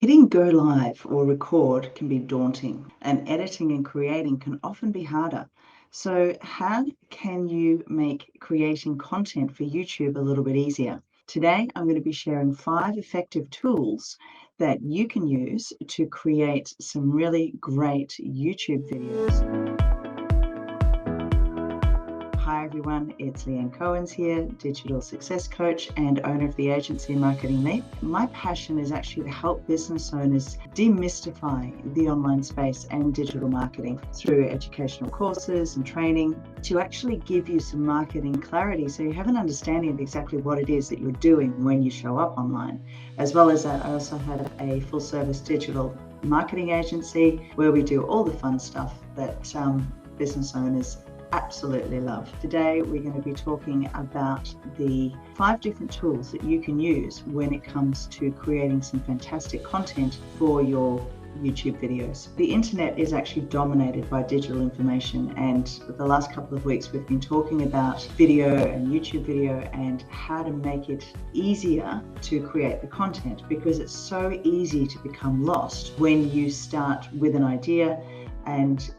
Hitting go live or record can be daunting, and editing and creating can often be harder. So how can you make creating content for YouTube a little bit easier? Today, I'm going to be sharing 5 effective tools that you can use to create some really great YouTube videos. Hi everyone, it's Leanne Cohen's here, digital success coach and owner of the agency Marketing Leap. My passion is actually to help business owners demystify the online space and digital marketing through educational courses and training to actually give you some marketing clarity so you have an understanding of exactly what it is that you're doing when you show up online. As well as that, I also have a full service digital marketing agency where we do all the fun stuff that business owners absolutely love. Today we're going to be talking about the 5 different tools that you can use when it comes to creating some fantastic content for your YouTube videos. The internet is actually dominated by digital information, and the last couple of weeks we've been talking about video and YouTube video and how to make it easier to create the content, because it's so easy to become lost when you start with an idea and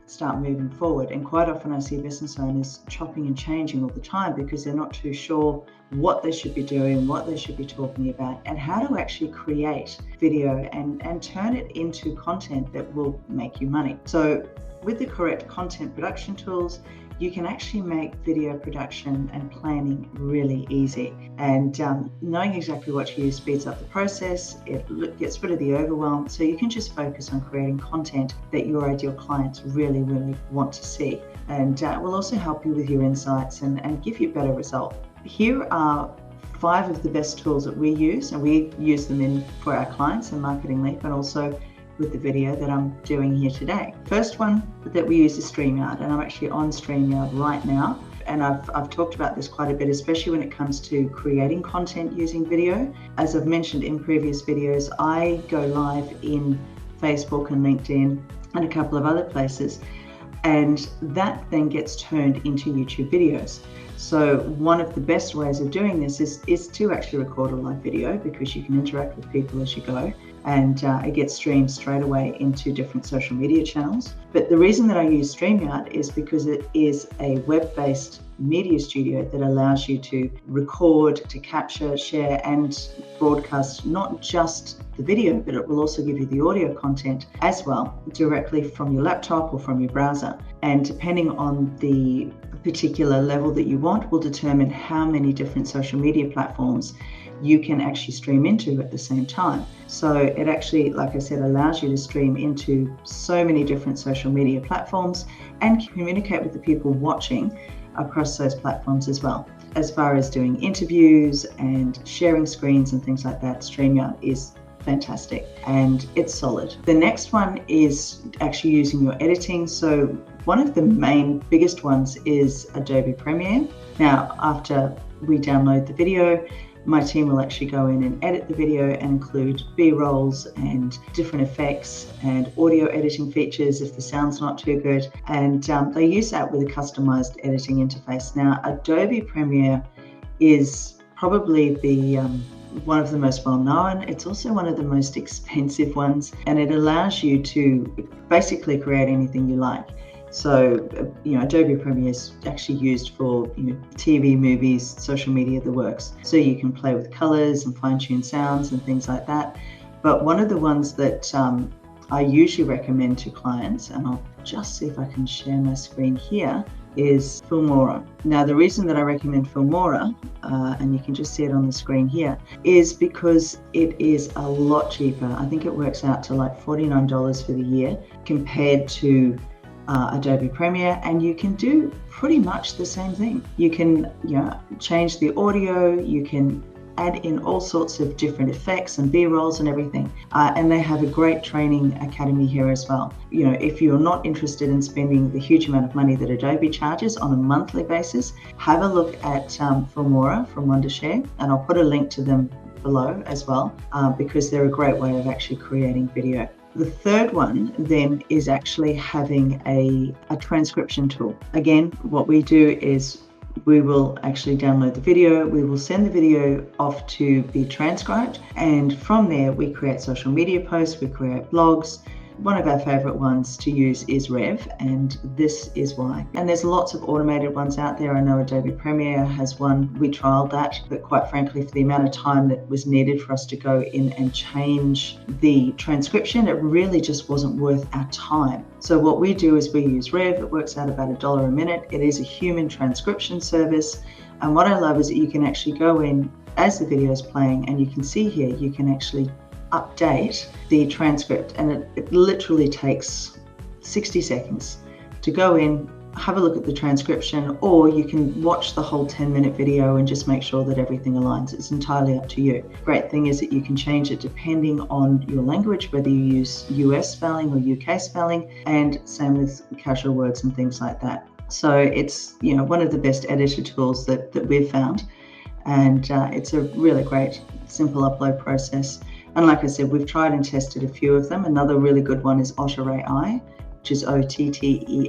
start moving forward. And quite often I see business owners chopping and changing all the time because they're not too sure what they should be doing, what they should be talking about, and how to actually create video and turn it into content that will make you money. So with the correct content production tools, you can actually make video production and planning really easy. And knowing exactly what to use speeds up the process, it gets rid of the overwhelm, so you can just focus on creating content that your ideal clients really, really want to see. And will also help you with your insights and give you a better result. Here are 5 of the best tools that we use, and we use them for our clients in Marketing Leap and also with the video that I'm doing here today. First one that we use is StreamYard, and I'm actually on StreamYard right now. And I've talked about this quite a bit, especially when it comes to creating content using video. As I've mentioned in previous videos, I go live in Facebook and LinkedIn and a couple of other places, and that then gets turned into YouTube videos. So one of the best ways of doing this is to actually record a live video, because you can interact with people as you go, and it gets streamed straight away into different social media channels. But the reason that I use StreamYard is because it is a web-based media studio that allows you to record, to capture, share and broadcast not just the video, but it will also give you the audio content as well, directly from your laptop or from your browser. And depending on the particular level that you want will determine how many different social media platforms you can actually stream into at the same time. So it actually, like I said, allows you to stream into so many different social media platforms and communicate with the people watching across those platforms as well. As far as doing interviews and sharing screens and things like that, StreamYard is fantastic and it's solid. The next one is actually using your editing. So one of the biggest ones is Adobe Premiere. Now, after we download the video, my team will actually go in and edit the video and include B-rolls and different effects and audio editing features if the sound's not too good. And they use that with a customized editing interface. Now, Adobe Premiere is probably one of the most well-known. It's also one of the most expensive ones, and it allows you to basically create anything you like. So, Adobe Premiere is actually used for, TV, movies, social media, the works. So you can play with colors and fine-tune sounds and things like that. But one of the ones that I usually recommend to clients, and I'll just see if I can share my screen here, is Filmora. Now, the reason that I recommend Filmora, and you can just see it on the screen here, is because it is a lot cheaper. I think it works out to like $49 for the year compared to Adobe Premiere, and you can do pretty much the same thing. You can change the audio, you can add in all sorts of different effects and B-rolls and everything. And they have a great training academy here as well. If you're not interested in spending the huge amount of money that Adobe charges on a monthly basis, have a look at Filmora from Wondershare, and I'll put a link to them below as well, because they're a great way of actually creating video. The third one then is actually having a transcription tool. Again, what we do is we will actually download the video, we will send the video off to be transcribed, and from there we create social media posts, we create blogs. One of our favorite ones to use is Rev, and this is why. And there's lots of automated ones out there. I know Adobe Premiere has one. We trialed that, but quite frankly, for the amount of time that was needed for us to go in and change the transcription, it really just wasn't worth our time. So what we do is we use Rev. It works out about $1 a minute. It is a human transcription service. And what I love is that you can actually go in as the video is playing, and you can see here, you can actually update the transcript, and it literally takes 60 seconds to go in, have a look at the transcription, or you can watch the whole 10-minute video and just make sure that everything aligns. It's entirely up to you. Great thing is that you can change it depending on your language, whether you use US spelling or UK spelling, and same with casual words and things like that. So it's, you know, one of the best editor tools that we've found, and it's a really great simple upload process. And like I said, we've tried and tested a few of them. Another really good one is Otter AI, which is OTTER.ai.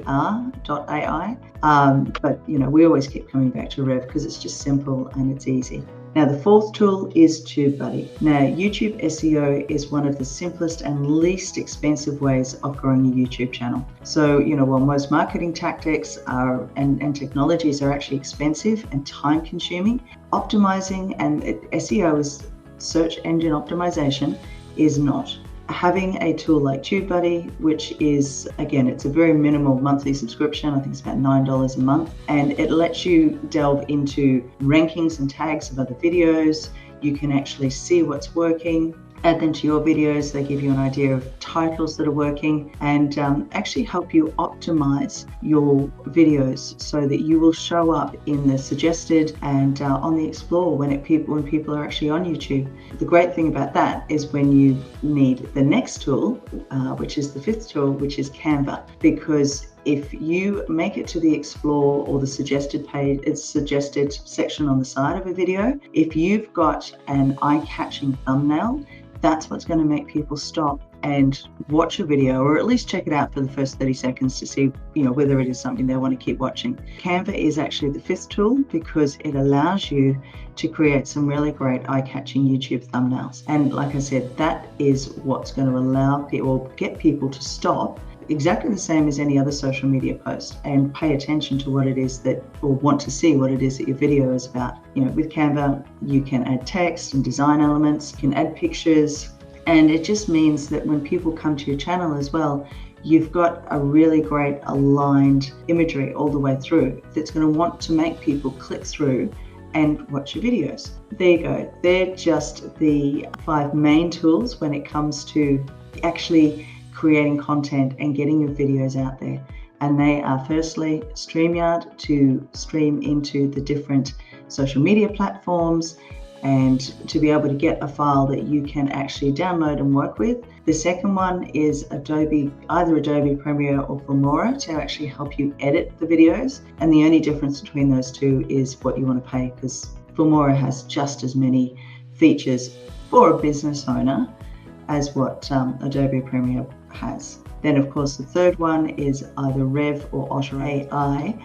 But you know, we always keep coming back to Rev because it's just simple and it's easy. Now, the fourth tool is TubeBuddy. Now, YouTube SEO is one of the simplest and least expensive ways of growing a YouTube channel. So, you know, while most marketing tactics are and technologies are actually expensive and time consuming, optimizing and SEO is search engine optimization is not. Having a tool like TubeBuddy, which is, again, it's a very minimal monthly subscription. I think it's about $9 a month, and it lets you delve into rankings and tags of other videos. You can actually see what's working, add them to your videos. They give you an idea of titles that are working, and actually help you optimize your videos so that you will show up in the suggested and on the explore when people are actually on YouTube. The great thing about that is when you need the next tool, which is the fifth tool, which is Canva, because if you make it to the explore or the suggested page, it's suggested section on the side of a video, if you've got an eye-catching thumbnail, that's what's going to make people stop and watch a video, or at least check it out for the first 30 seconds to see, you know, whether it is something they want to keep watching. Canva is actually the fifth tool because it allows you to create some really great eye-catching YouTube thumbnails. And like I said, that is what's going to allow people, get people to stop exactly the same as any other social media post and pay attention to what it is that, or want to see what it is that your video is about. You know, with Canva, you can add text and design elements, you can add pictures, and it just means that when people come to your channel as well, you've got a really great aligned imagery all the way through that's going to want to make people click through and watch your videos. There you go. They're just the 5 main tools when it comes to actually creating content and getting your videos out there. And they are, firstly, StreamYard to stream into the different social media platforms and to be able to get a file that you can actually download and work with. The second one is Adobe, either Adobe Premiere or Filmora, to actually help you edit the videos. And the only difference between those two is what you want to pay, because Filmora has just as many features for a business owner as what Adobe Premiere has. Then, of course, the third one is either Rev or Otter AI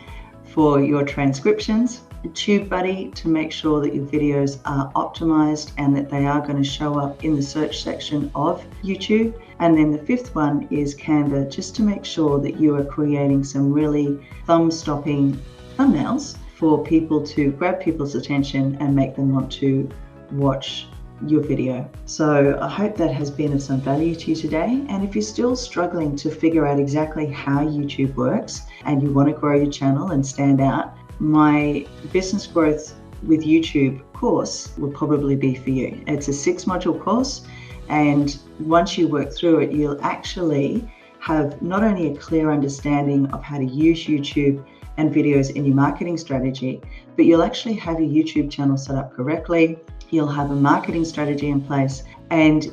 for your transcriptions. TubeBuddy to make sure that your videos are optimized and that they are going to show up in the search section of YouTube. And then the fifth one is Canva, just to make sure that you are creating some really thumb-stopping thumbnails for people to grab people's attention and make them want to watch your video. So I hope that has been of some value to you today. And if you're still struggling to figure out exactly how YouTube works and you want to grow your channel and stand out, my business growth with YouTube course will probably be for you. It's a 6-module course, and once you work through it, you'll actually have not only a clear understanding of how to use YouTube and videos in your marketing strategy, but you'll actually have your YouTube channel set up correctly. You'll have a marketing strategy in place, and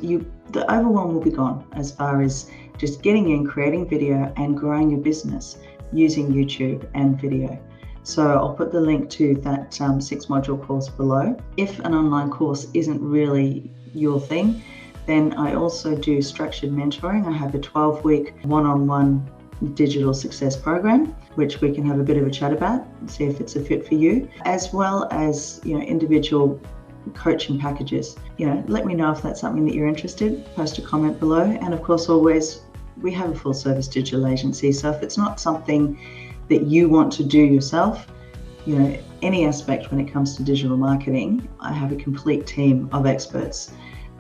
the overwhelm will be gone as far as just getting in, creating video and growing your business using YouTube and video. So I'll put the link to that 6-module course below. If an online course isn't really your thing, then I also do structured mentoring. I have a 12-week one-on-one digital success program, which we can have a bit of a chat about and see if it's a fit for you, as well as, individual coaching packages. Let me know if that's something that you're interested. Post a comment below. And of course, always, we have a full service digital agency. So if it's not something that you want to do yourself, any aspect when it comes to digital marketing, I have a complete team of experts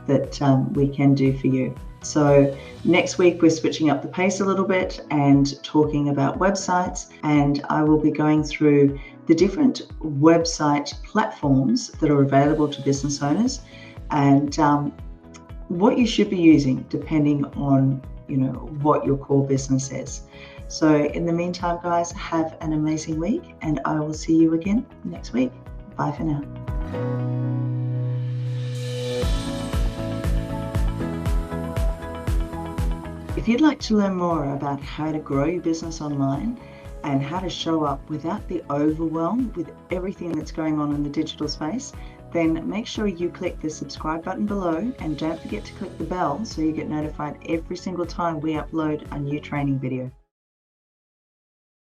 that we can do for you. So next week we're switching up the pace a little bit and talking about websites, and I will be going through the different website platforms that are available to business owners and what you should be using depending on what your core business is. So in the meantime, guys, have an amazing week, and I will see you again next week. Bye for now. If you'd like to learn more about how to grow your business online and how to show up without the overwhelm with everything that's going on in the digital space, then make sure you click the subscribe button below, and don't forget to click the bell so you get notified every single time we upload a new training video.